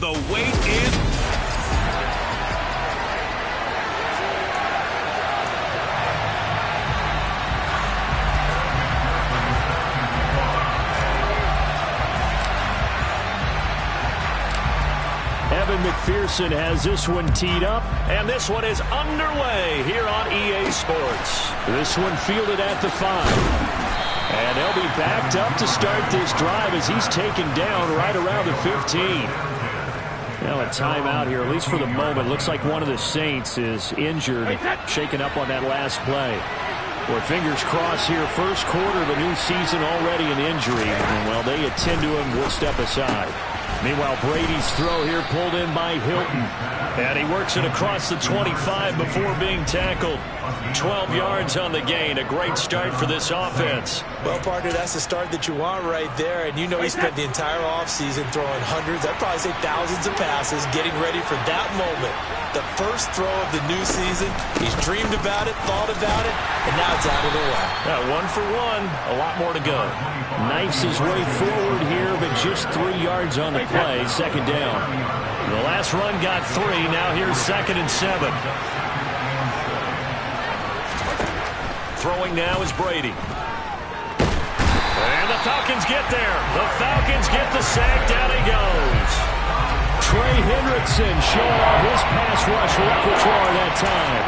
the weight in. McPherson has this one teed up, and this one is underway here on EA Sports. This one fielded at the 5. And they'll be backed up to start this drive as he's taken down right around the 15. Now a timeout here, at least for the moment. Looks like one of the Saints is injured, shaken up on that last play. Boy, fingers crossed here. First quarter of the new season already an injury. And while they attend to him, we'll step aside. Meanwhile, Brady's throw here pulled in by Hilton. And he works it across the 25 before being tackled. 12 yards on the gain. A great start for this offense. Well, partner, that's the start that you want right there. And you know he spent the entire offseason throwing hundreds, I'd probably say thousands of passes, getting ready for that moment. The first throw of the new season. He's dreamed about it, thought about it, and now it's out of the way. Yeah, 1 for 1. A lot more to go. Knifes his way forward here, but just 3 yards on the play. Second down. The last run got 3. Now here's 2nd and 7. Throwing now is Brady. And the Falcons get there. The Falcons get the sack. Down he goes. Trey Hendrickson showing off his pass rush repertoire that time.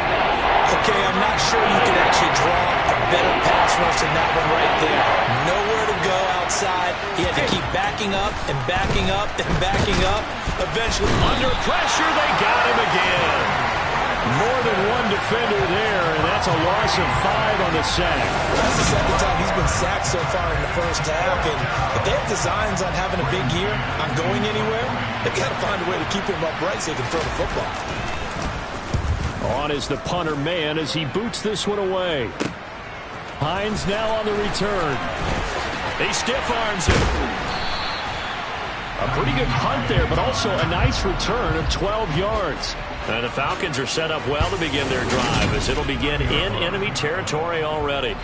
Okay, I'm not sure you can actually draw a better pass rush than that one right there. Nowhere to go outside. He had to keep backing up and backing up and backing up. Eventually, under pressure, they got him again. More than one defender there, and that's a loss of 5 on the sack. That's the second time he's been sacked so far in the first half. And if they have designs on having a big year, on going anywhere, they've got to find a way to keep him upright so he can throw the football. On is the punter man as he boots this one away. Hines now on the return. He stiff arms it. A pretty good punt there, but also a nice return of 12 yards. And the Falcons are set up well to begin their drive as it'll begin in enemy territory already.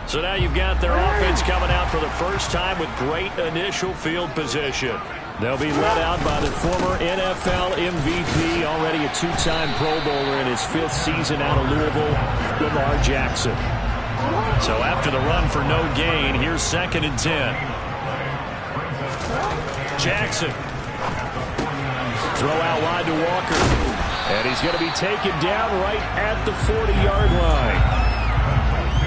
So now you've got their offense coming out for the first time with great initial field position. They'll be led out by the former NFL MVP, already a 2-time Pro Bowler in his 5th season out of Louisville, Lamar Jackson. So after the run for no gain, here's 2nd and 10. Jackson. Throw out wide to Walker. And he's going to be taken down right at the 40-yard line.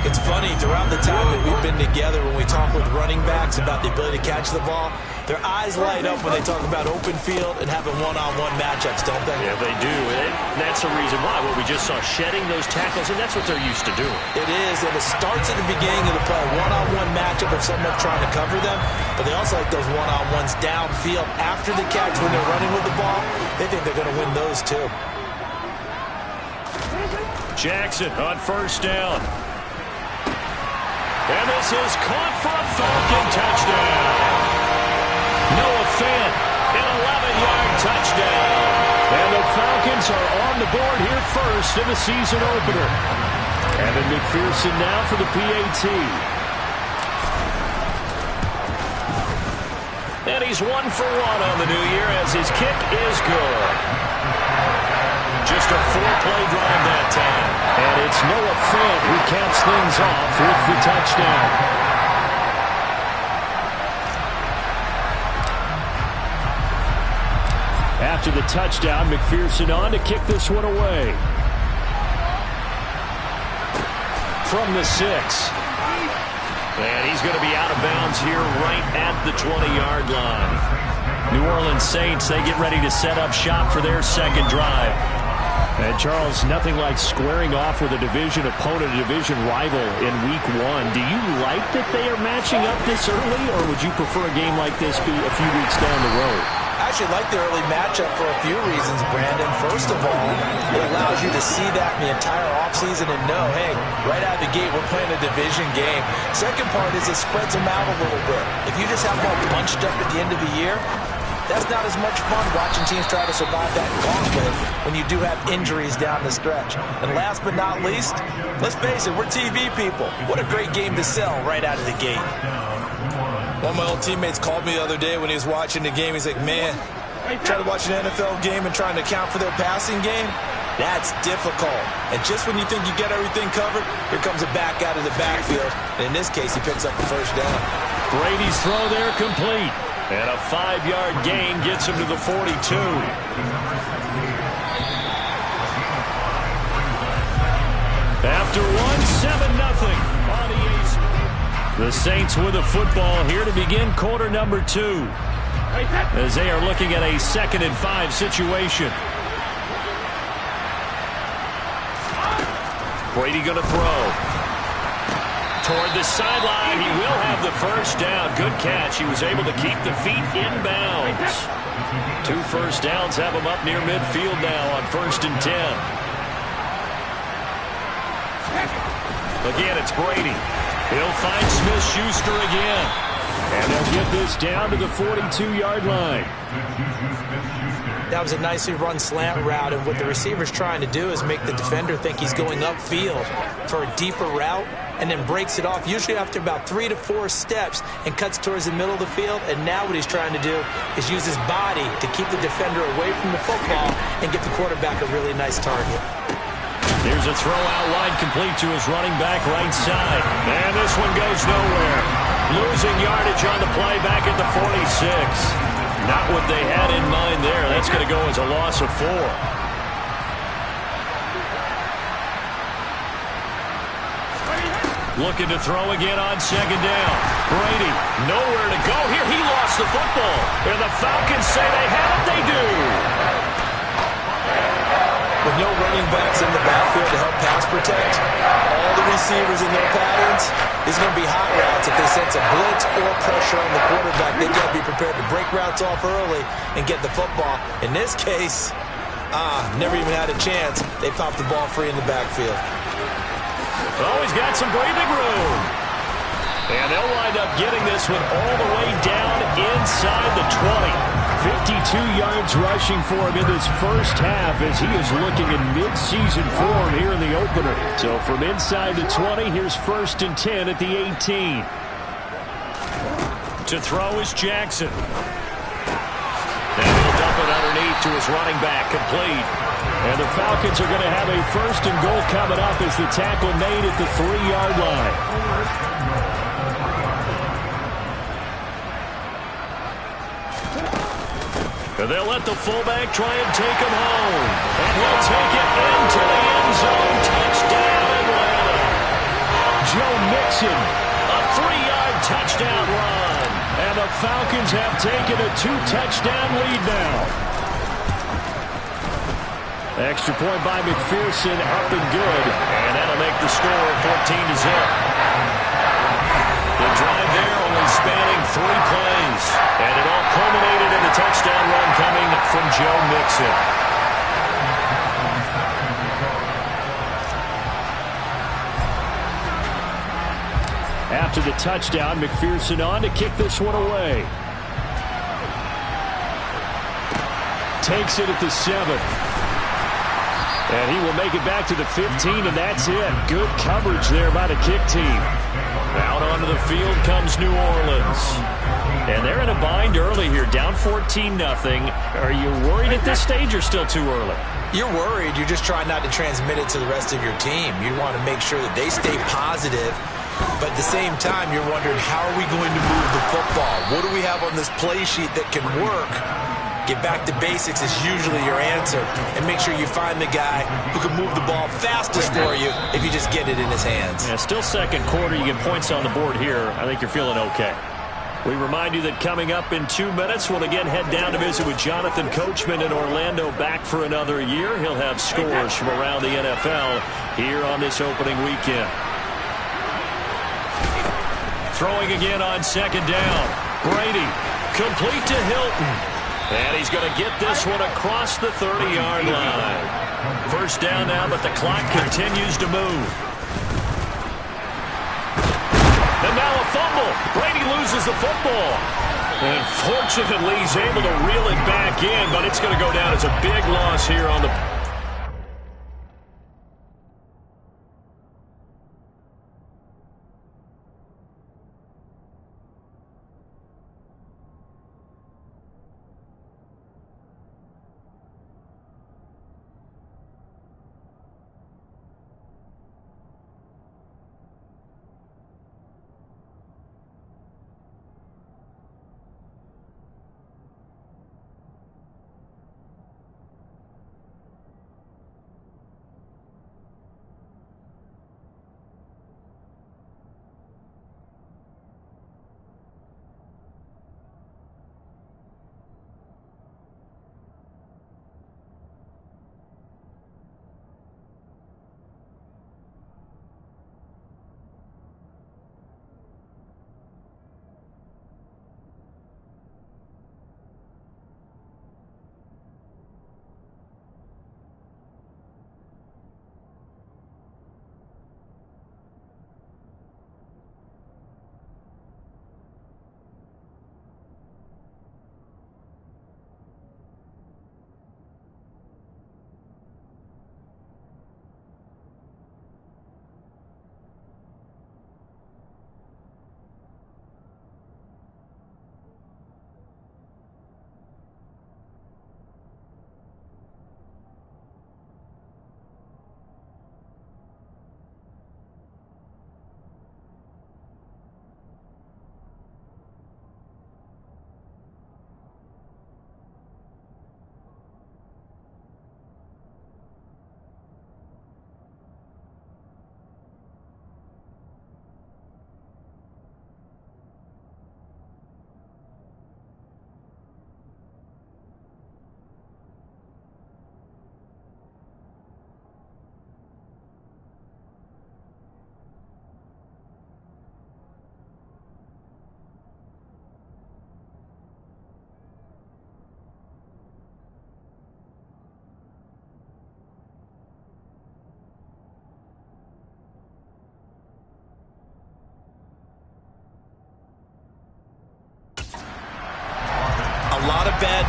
It's funny, throughout the time that we've been together, when we talk with running backs about the ability to catch the ball, their eyes light up when they talk about open field and having one-on-one matchups, don't they? Yeah, they do. And that's the reason why. Well, we just saw shedding those tackles, and that's what they're used to doing. It is, and it starts at the beginning of the play. One-on-one matchup of someone trying to cover them, but they also like those one-on-ones downfield after the catch when they're running with the ball. They think they're going to win those, too. Jackson on first down. And this is caught for a Falcon touchdown. Noah Fant, an 11-yard touchdown. And the Falcons are on the board here first in the season opener. Evan McPherson now for the PAT. And he's 1 for 1 on the new year as his kick is good. Just a 4-play drive that time. And it's Noah Fant who caps things off with the touchdown. After the touchdown, McPherson on to kick this one away. From the 6. And he's going to be out of bounds here right at the 20-yard line. New Orleans Saints, they get ready to set up shop for their second drive. And, Charles, nothing like squaring off with a division opponent, a division rival in Week 1. Do you like that they are matching up this early, or would you prefer a game like this be a few weeks down the road? I actually like the early matchup for a few reasons, Brandon. First of all, it allows you to see that in the entire offseason and know, hey, right out of the gate, we're playing a division game. Second part is it spreads them out a little bit. If you just have them all bunched up at the end of the year, that's not as much fun watching teams try to survive that gauntlet when you do have injuries down the stretch. And last but not least, let's face it, we're TV people. What a great game to sell right out of the gate. One of my old teammates called me the other day when he was watching the game. He's like, man, Trying to watch an NFL game and trying to account for their passing game? That's difficult. And just when you think you get everything covered, here comes a back out of the backfield. And in this case, he picks up the first down. Brady's throw there complete. And a 5-yard gain gets him to the 42. After one, 7-0 on EA Sports. The Saints with a football here to begin quarter number 2. As they are looking at a 2nd and 5 situation. Brady going to throw. Toward the sideline. He will have the first down. Good catch. He was able to keep the feet inbounds. 2 first downs have him up near midfield now on 1st and 10. Again, it's Brady. He'll find Smith-Schuster again. And they'll get this down to the 42-yard line. That was a nicely run slant route, and what the receiver's trying to do is make the defender think he's going upfield for a deeper route, and then breaks it off, usually after about 3 to 4 steps, and cuts towards the middle of the field. And now what he's trying to do is use his body to keep the defender away from the football and get the quarterback a really nice target. Here's a throw out wide, complete to his running back right side. And this one goes nowhere. Losing yardage on the play back at the 46. Not what they had in mind there. That's going to go as a loss of 4. Looking to throw again on 2nd down. Brady, nowhere to go here. He lost the football. And the Falcons say they have it. They do. With no running backs in the backfield to help pass protect, all the receivers in their patterns, it's going to be hot routes. If they sense a blitz or pressure on the quarterback, they've got to be prepared to break routes off early and get the football. In this case, never even had a chance. They popped the ball free in the backfield. Always got some breathing room. And they'll wind up getting this one all the way down inside the 20. 52 yards rushing for him in this first half as he is looking in mid-season form here in the opener. So from inside the 20, here's 1st and 10 at the 18. To throw is Jackson. And he'll dump it underneath to his running back, complete. And the Falcons are going to have a 1st and goal coming up as the tackle made at the 3-yard line. They'll let the fullback try and take him home. And he'll take it into the end zone. Touchdown, Atlanta. Joe Mixon, a 3-yard touchdown run. And the Falcons have taken a 2-touchdown lead now. Extra point by McPherson, up and good. And that'll make the score 14-0. The drive there only spanning 3 plays. And it all culminated in the touchdown run coming from Joe Mixon. After the touchdown, McPherson on to kick this one away. Takes it at the 7. And he will make it back to the 15, and that's it. Good coverage there by the kick team. Out onto the field comes New Orleans. And they're in a bind early here, down 14-0. Are you worried at this stage or still too early? You're worried. You're just trying not to transmit it to the rest of your team. You want to make sure that they stay positive. But at the same time, you're wondering, how are we going to move the football? What do we have on this play sheet that can work? Get back to basics is usually your answer. And make sure you find the guy who can move the ball fastest for you if you just get it in his hands. Yeah, still second quarter. You get points on the board here. I think you're feeling okay. We remind you that coming up in 2 minutes, we'll again head down to visit with Jonathan Coachman in Orlando, back for another year. He'll have scores from around the NFL here on this opening weekend. Throwing again on 2nd down. Brady, complete to Hilton. And he's going to get this one across the 30-yard line. First down now, but the clock continues to move. And now a fumble. Brady loses the football. And fortunately, he's able to reel it back in, but it's going to go down as a big loss here on the...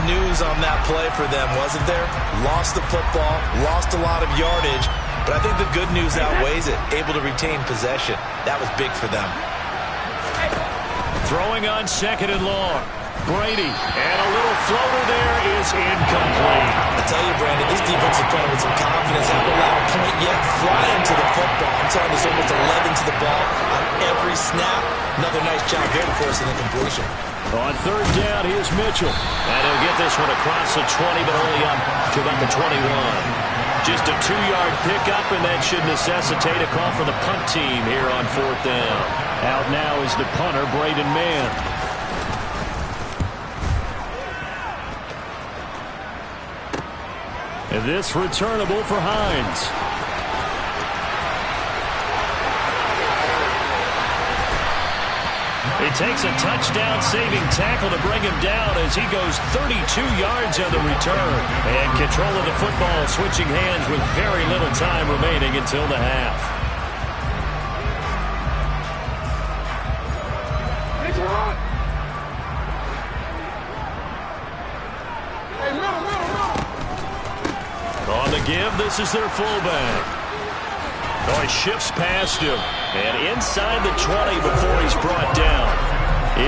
news on that play for them, wasn't there? Lost the football, lost a lot of yardage, but I think the good news outweighs it. Able to retain possession. That was big for them. Throwing on 2nd and long. Brady, and a little floater there is incomplete. I tell you, Brandon, this defense is playing with some confidence. Haven't allowed a point yet. Flying to the football. I'm telling you, there's almost 11 to the ball on every snap. Another nice job there for us in the completion. On 3rd down, here's Mitchell. And he'll get this one across the 20, but only up to about the 21. Just a 2-yard pickup, and that should necessitate a call for the punt team here on 4th down. Out now is the punter, Braden Mann. And this returnable for Hines. It takes a touchdown-saving tackle to bring him down as he goes 32 yards on the return. And control of the football switching hands with very little time remaining until the half. On the give, this is their fullback. Oh, he shifts past him. And inside the 20 before he's brought down.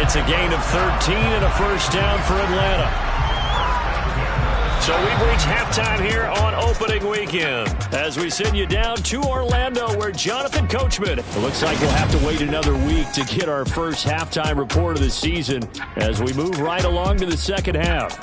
It's a gain of 13 and a 1st down for Atlanta. So we've reached halftime here on opening weekend as we send you down to Orlando where Jonathan Coachman. It looks like we'll have to wait another week to get our first halftime report of the season as we move right along to the second half.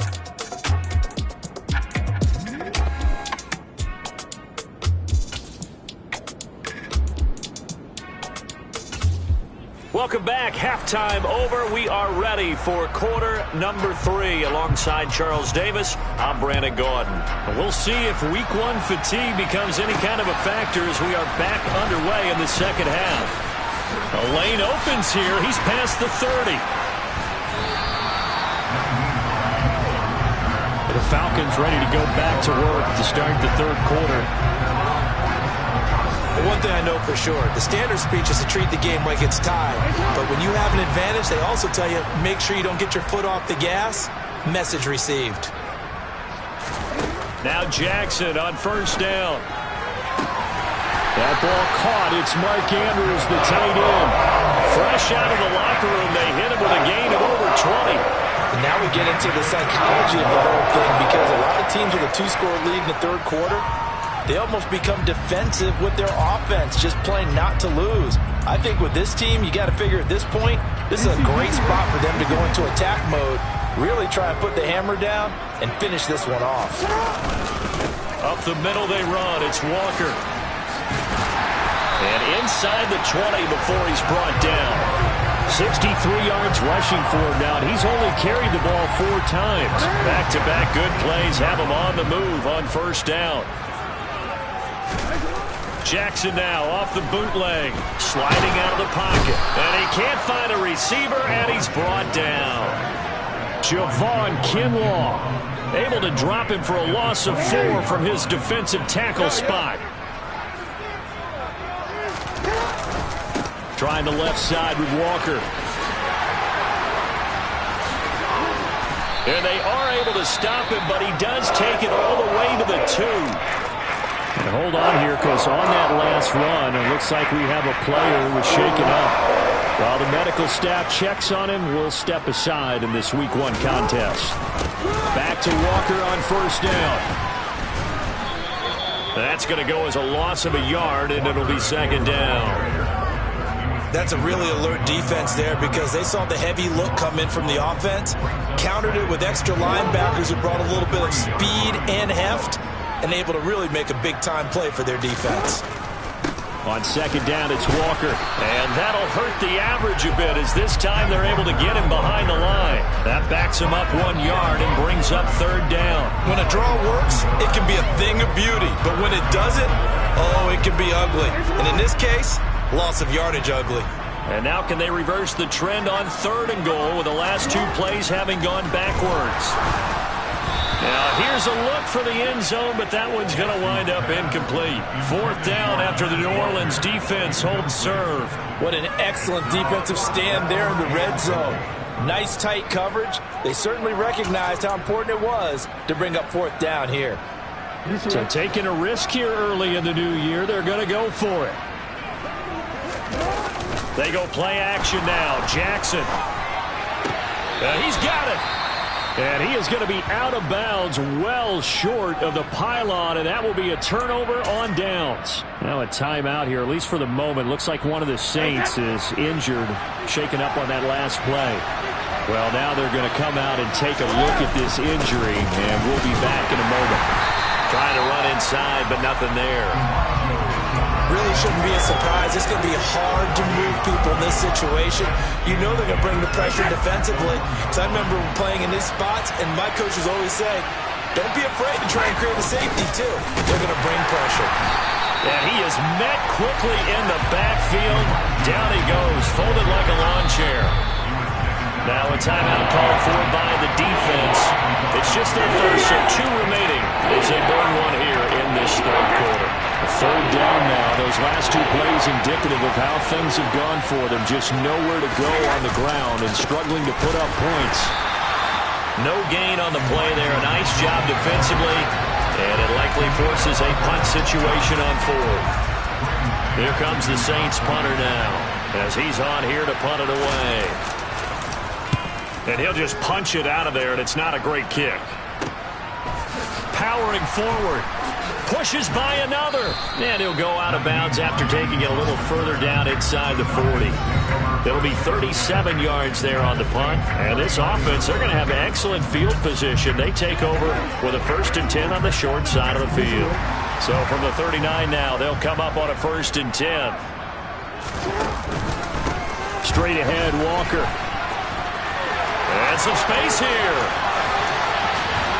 Welcome back. Halftime over. We are ready for quarter number 3 alongside Charles Davis. I'm Brandon Gaudin. We'll see if week 1 fatigue becomes any kind of a factor as we are back underway in the second half. A lane opens here. He's past the 30. The Falcons ready to go back to work to start the 3rd quarter. One thing I know for sure, the standard speech is to treat the game like it's tied. But when you have an advantage, they also tell you, make sure you don't get your foot off the gas. Message received. Now Jackson on 1st down. That ball caught. It's Mark Andrews, the tight end. Fresh out of the locker room, they hit him with a gain of over 20. And now we get into the psychology of the whole thing because a lot of teams with a 2-score lead in the 3rd quarter, they almost become defensive with their offense, just playing not to lose. I think with this team, you got to figure at this point, this is a great spot for them to go into attack mode, really try and put the hammer down and finish this one off. Up the middle they run. It's Walker. And inside the 20 before he's brought down. 63 yards rushing for him now, and he's only carried the ball 4 times. Back-to-back good plays have him on the move on 1st down. Jackson now off the bootleg, sliding out of the pocket. And he can't find a receiver, and he's brought down. Javon Kinlaw able to drop him for a loss of 4 from his defensive tackle spot. Trying the left side with Walker. And they are able to stop him, but he does take it all the way to the 2. And hold on here, because on that last run, it looks like we have a player who was shaken up. While the medical staff checks on him, we'll step aside in this week 1 contest. Back to Walker on 1st down. That's going to go as a loss of a yard, and it'll be 2nd down. That's a really alert defense there because they saw the heavy look come in from the offense, countered it with extra linebackers who brought a little bit of speed and heft, and able to really make a big-time play for their defense. On 2nd down, it's Walker. And that'll hurt the average a bit as this time they're able to get him behind the line. That backs him up 1 yard and brings up 3rd down. When a draw works, it can be a thing of beauty. But when it doesn't, oh, it can be ugly. And in this case, loss of yardage ugly. And now can they reverse the trend on 3rd and goal with the last 2 plays having gone backwards? Now, here's a look for the end zone, but that one's going to wind up incomplete. 4th down after the New Orleans defense holds serve. What an excellent defensive stand there in the red zone. Nice tight coverage. They certainly recognized how important it was to bring up fourth down here. So taking a risk here early in the new year, they're going to go for it. They go play action now. Jackson. He's got it. And he is going to be out of bounds well short of the pylon, and that will be a turnover on downs. Now a timeout here, at least for the moment. Looks like one of the Saints is injured, shaken up on that last play. Well, now they're going to come out and take a look at this injury, and we'll be back in a moment. Trying to run inside, but nothing there. Really shouldn't be a surprise. It's going to be hard to move people in this situation. You know they're going to bring the pressure defensively. So I remember playing in these spots, and my coaches always say, don't be afraid to try and create a safety, too. They're going to bring pressure. And he is met quickly in the backfield. Down he goes, folded like a lawn chair. Now a timeout called for by the defense. It's just their first, so 2 remaining as they burn one here in this third quarter. Third down now. Those last 2 plays indicative of how things have gone for them. Just nowhere to go on the ground and struggling to put up points. No gain on the play there. A nice job defensively. And it likely forces a punt situation on fourth. Here comes the Saints punter now as he's on here to punt it away. And he'll just punch it out of there, and it's not a great kick. Powering forward. Pushes by another. And he'll go out of bounds after taking it a little further down inside the 40. It'll be 37 yards there on the punt. And this offense, they're going to have excellent field position. They take over with a 1st and 10 on the short side of the field. So from the 39 now, they'll come up on a 1st and 10. Straight ahead, Walker. And some space here.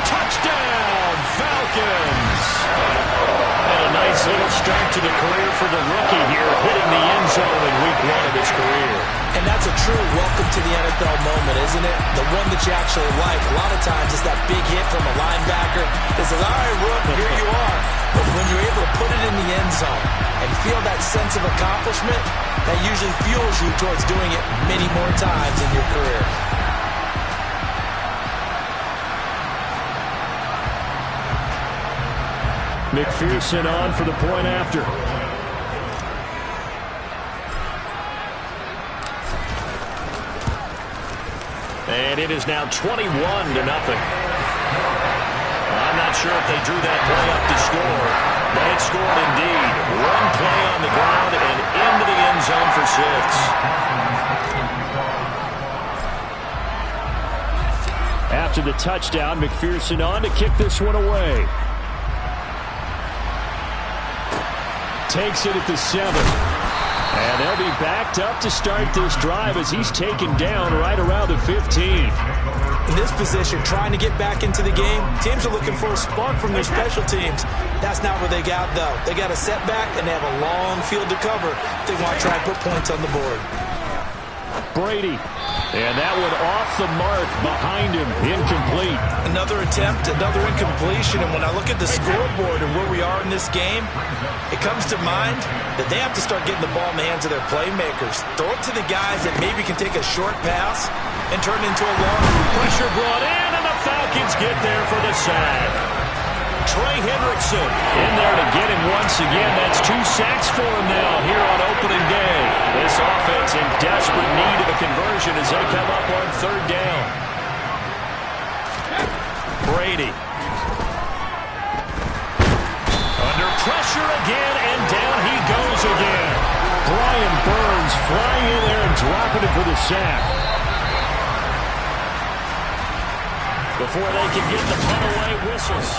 Touchdown, Falcons. And a nice little start to the career for the rookie here, hitting the end zone in week 1 of his career. And that's a true welcome to the NFL moment, isn't it? The one that you actually like. A lot of times it's that big hit from a linebacker that says, all right, Rook, here you are. But when you're able to put it in the end zone and feel that sense of accomplishment, that usually fuels you towards doing it many more times in your career. McPherson on for the point after. And it is now 21-0. I'm not sure if they drew that play up to score, but it scored indeed. 1 play on the ground and into the end zone for 6. After the touchdown, McPherson on to kick this one away. Takes it at the 7. And they'll be backed up to start this drive as he's taken down right around the 15. In this position, trying to get back into the game, teams are looking for a spark from their special teams. That's not what they got, though. They got a setback, and they have a long field to cover if they want to try and put points on the board. Brady. And that one off the mark behind him. Incomplete. Another attempt, another incompletion. And when I look at the scoreboard and where we are in this game, it comes to mind that they have to start getting the ball in the hands of their playmakers. Throw it to the guys that maybe can take a short pass and turn it into a long. Pressure brought in, and the Falcons get there for the sack. Trey Hendrickson in there to get him once again. That's 2 sacks for him now here on opening day. This offense in desperate need of a conversion as they come up on 3rd down. Brady. Under pressure again, and down he goes again. Brian Burns flying in there and dropping it for the sack. Before they can get the punt away whistles.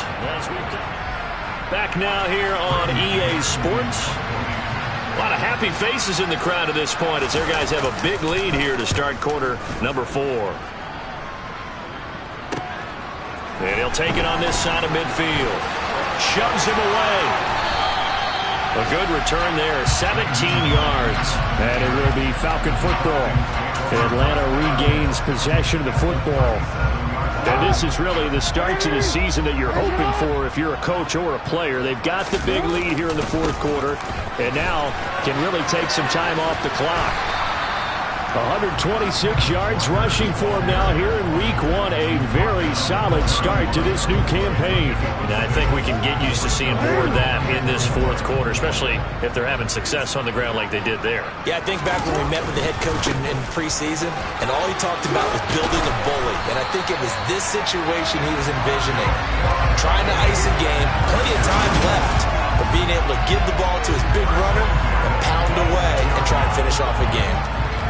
Back now here on EA Sports. A lot of happy faces in the crowd at this point as their guys have a big lead here to start quarter number 4. And he'll take it on this side of midfield. Shoves him away. A good return there, 17 yards. And it will be Falcon football. Atlanta regains possession of the football. And this is really the start to the season that you're hoping for if you're a coach or a player. They've got the big lead here in the 4th quarter, and now can really take some time off the clock. 126 yards rushing for him now here in week 1. A very solid start to this new campaign. And I think we can get used to seeing more of that in this fourth quarter, especially if they're having success on the ground like they did there. Yeah, I think back when we met with the head coach in preseason, and all he talked about was building a bully. And I think it was this situation he was envisioning. Trying to ice a game, plenty of time left, but being able to give the ball to his big runner and pound away and try and finish off a game.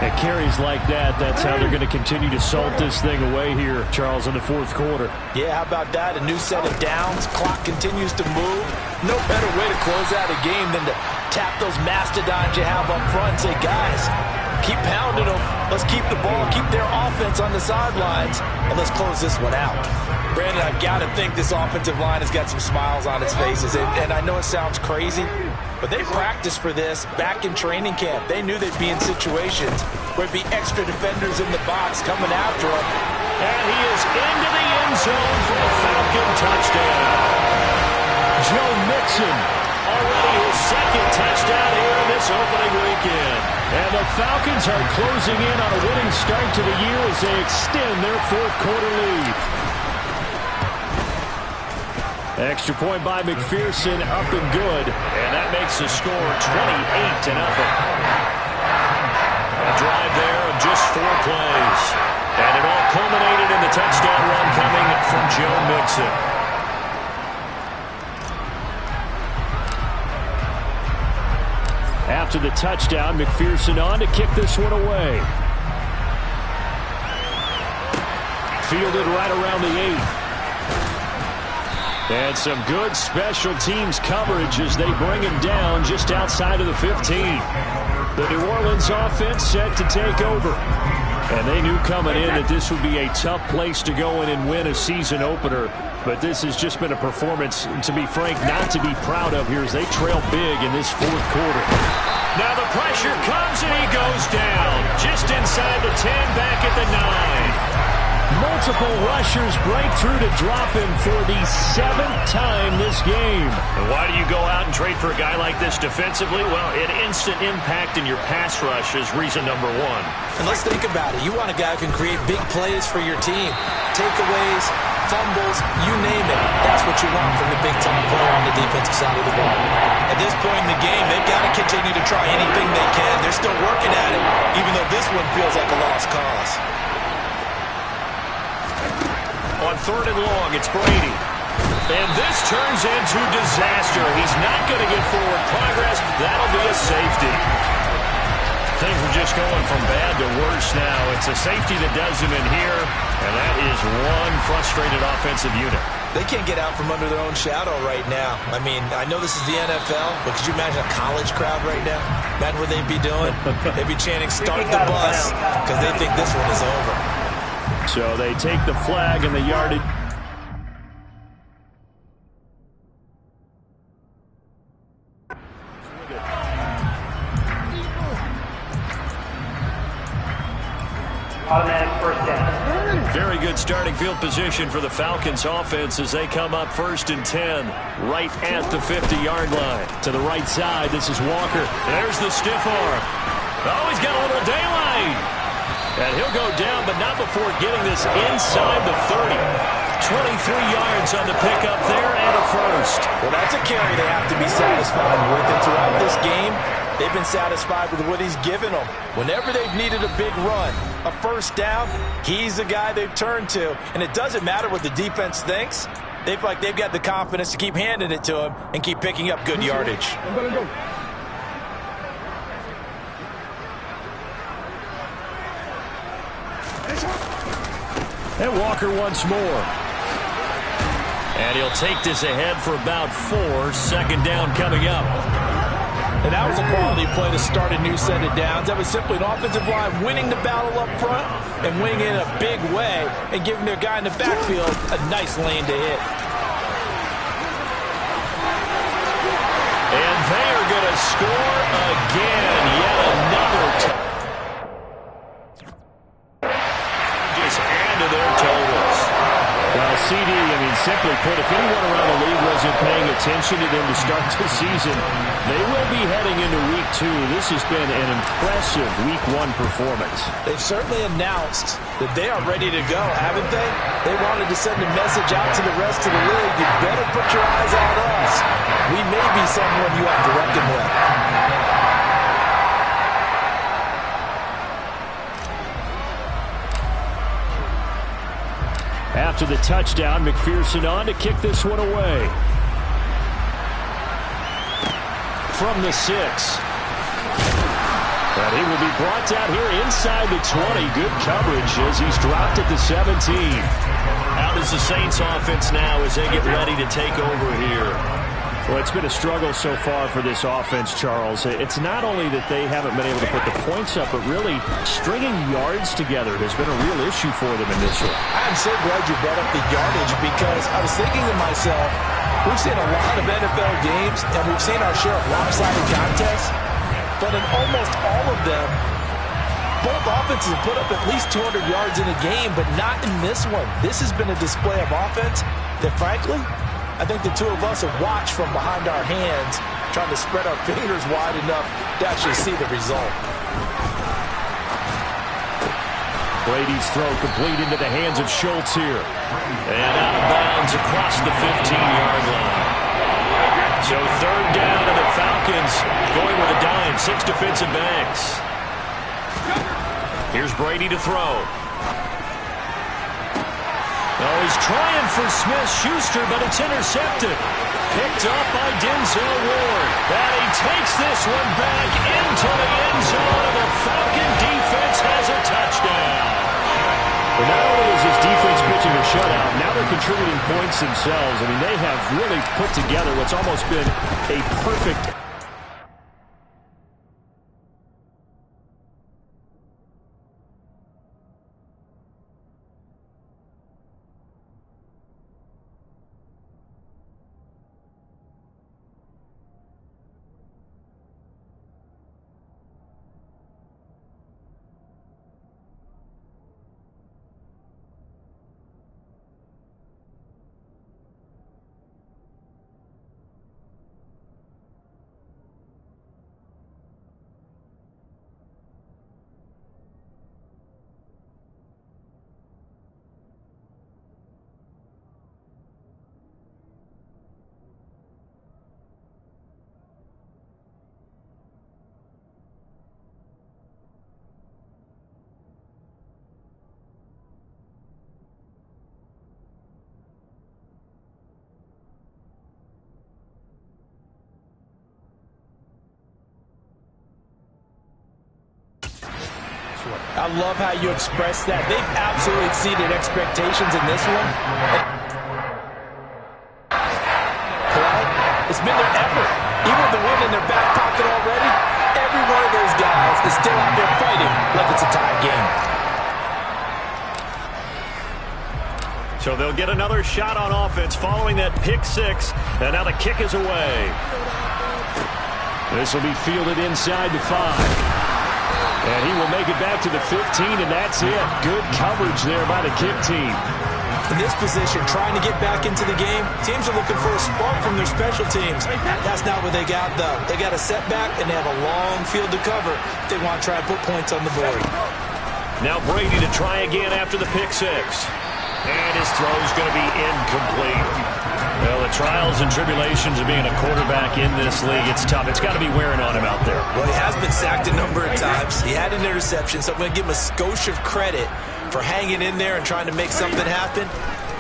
At carries like that, that's how they're going to continue to salt this thing away here, Charles, in the fourth quarter. Yeah, how about that? A new set of downs. Clock continues to move. No better way to close out a game than to tap those mastodons you have up front and say, guys, keep pounding them. Let's keep the ball, keep their offense on the sidelines, and let's close this one out. Brandon, I've got to think this offensive line has got some smiles on its faces. And I know it sounds crazy, but they practiced for this back in training camp. They knew they'd be in situations where there'd be extra defenders in the box coming after them. And he is into the end zone for a Falcon touchdown. Joe Mixon, already his second touchdown here in this opening weekend. And the Falcons are closing in on a winning start to the year as they extend their fourth quarter lead. Extra point by McPherson, up and good. And that makes the score 28-0. A drive there of just 4 plays. And it all culminated in the touchdown run coming from Joe Mixon. After the touchdown, McPherson on to kick this one away. Fielded right around the 8. And some good special teams coverage as they bring him down just outside of the 15. The New Orleans offense set to take over. And they knew coming in that this would be a tough place to go in and win a season opener. But this has just been a performance, to be frank, not to be proud of here as they trail big in this fourth quarter. Now the pressure comes and he goes down. Just inside the 10, back at the 9. Multiple rushers break through to drop him for the 7th time this game. And why do you go out and trade for a guy like this defensively? Well, an instant impact in your pass rush is reason number 1. And let's think about it. You want a guy who can create big plays for your team. Takeaways, fumbles, you name it. That's what you want from the big-time player on the defensive side of the ball. At this point in the game, they've got to continue to try anything they can. They're still working at it, even though this one feels like a lost cause. On 3rd and long, it's Brady. And this turns into disaster. He's not going to get forward progress. That'll be a safety. Things are just going from bad to worse now. It's a safety that does him in here, and that is one frustrated offensive unit. They can't get out from under their own shadow right now. I mean, I know this is the NFL, but could you imagine a college crowd right now? Imagine what they'd be doing. They'd be chanting, "Start the bus," because they think this one is over. So they take the flag and the yardage. Automatic first down. Very good starting field position for the Falcons offense as they come up 1st and 10 right at the 50-yard line. To the right side, this is Walker. There's the stiff arm. Oh, he's got a little daylight. And he'll go down, but not before getting this inside the 30. 23 yards on the pickup there and a first. Well, that's a carry they have to be satisfied with. And throughout this game, they've been satisfied with what he's given them. Whenever they've needed a big run, a first down, he's the guy they've turned to. And it doesn't matter what the defense thinks. They feel like they've got the confidence to keep handing it to him and keep picking up good yardage. And Walker once more. And he'll take this ahead for about 4. 2nd down coming up. And that was a quality play to start a new set of downs. That was simply an offensive line winning the battle up front and winning it in a big way and giving their guy in the backfield a nice lane to hit. And they are going to score again. Yet another time. Just add to their totals. Well, CD, I mean, 6 simply put, if anyone around the league wasn't paying attention to them to start the season, they will be heading into Week 2. This has been an impressive Week 1 performance. They've certainly announced that they are ready to go, haven't they? They wanted to send a message out to the rest of the league. You better put your eyes on us. We may be someone you have to reckon with. After the touchdown, McPherson on to kick this one away. From the 6. And he will be brought down here inside the 20. Good coverage as he's dropped at the 17. How does the Saints offense now as they get ready to take over here? Well, it's been a struggle so far for this offense, Charles. It's not only that they haven't been able to put the points up, but really stringing yards together has been a real issue for them in this one. I'm so glad you brought up the yardage because I was thinking to myself, we've seen a lot of NFL games and we've seen our share of lopsided contests, but in almost all of them, both offenses have put up at least 200 yards in a game, but not in this one. This has been a display of offense that, frankly, I think the two of us have watched from behind our hands, trying to spread our fingers wide enough to actually see the result. Brady's throw complete into the hands of Schultz here. And out of bounds across the 15-yard line. So third down, and the Falcons going with a dime, 6 defensive backs. Here's Brady to throw. Oh, he's trying for Smith-Schuster, but it's intercepted. Picked up by Denzel Ward. And he takes this one back into the end zone, and the Falcon defense has a touchdown. Well, not only is this defense pitching a shutout, now they're contributing points themselves. I mean, they have really put together what's almost been a perfect I love how you express that. They've absolutely exceeded expectations in this one. Clyde, it's been their effort. Even with the win in their back pocket already, every one of those guys is still out there fighting like it's a tie game. So they'll get another shot on offense following that pick 6, and now the kick is away. This will be fielded inside the 5. And he will make it back to the 15, and that's it. Good coverage there by the kick team. In this position, trying to get back into the game, teams are looking for a spark from their special teams. That's not what they got, though. They got a setback, and they have a long field to cover if they want to try and put points on the board. Now Brady to try again after the pick 6. And his throw is going to be incomplete. Well, the trials and tribulations of being a quarterback in this league, it's tough. It's got to be wearing on him out there. Well, he has been sacked a number of times. He had an interception, so I'm going to give him a skosh of credit for hanging in there and trying to make something happen,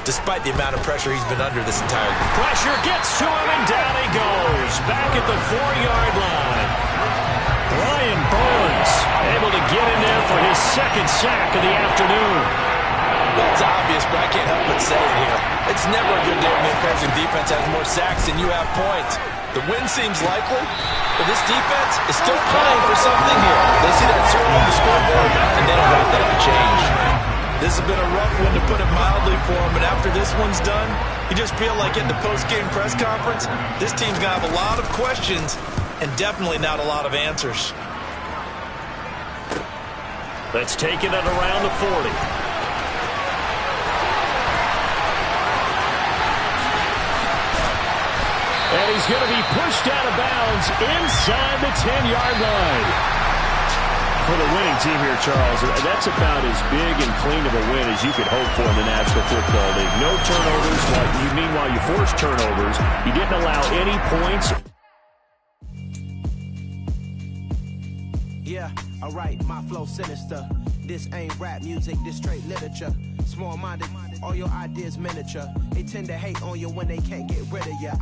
despite the amount of pressure he's been under this entire game. Pressure gets to him, and down he goes. Back at the 4-yard line. Brian Burns able to get in there for his second sack of the afternoon. Well, it's obvious, but I can't help but say it here. It's never a good day when the opposing defense has more sacks than you have points. The win seems likely, but this defense is still playing for something here. They see that 0 on the scoreboard, and they don't want that to change. This has been a rough one, to put it mildly, for them, but after this one's done, you just feel like at the post-game press conference, this team's going to have a lot of questions and definitely not a lot of answers. Let's take it at around the 40. And he's going to be pushed out of bounds inside the 10-yard line. For the winning team here, Charles, that's about as big and clean of a win as you could hope for in the National Football League. No turnovers. Meanwhile, you forced turnovers. You didn't allow any points. Yeah, alright, my flow sinister. This ain't rap music, this straight literature. Small-minded, all your ideas miniature. They tend to hate on you when they can't get rid of you.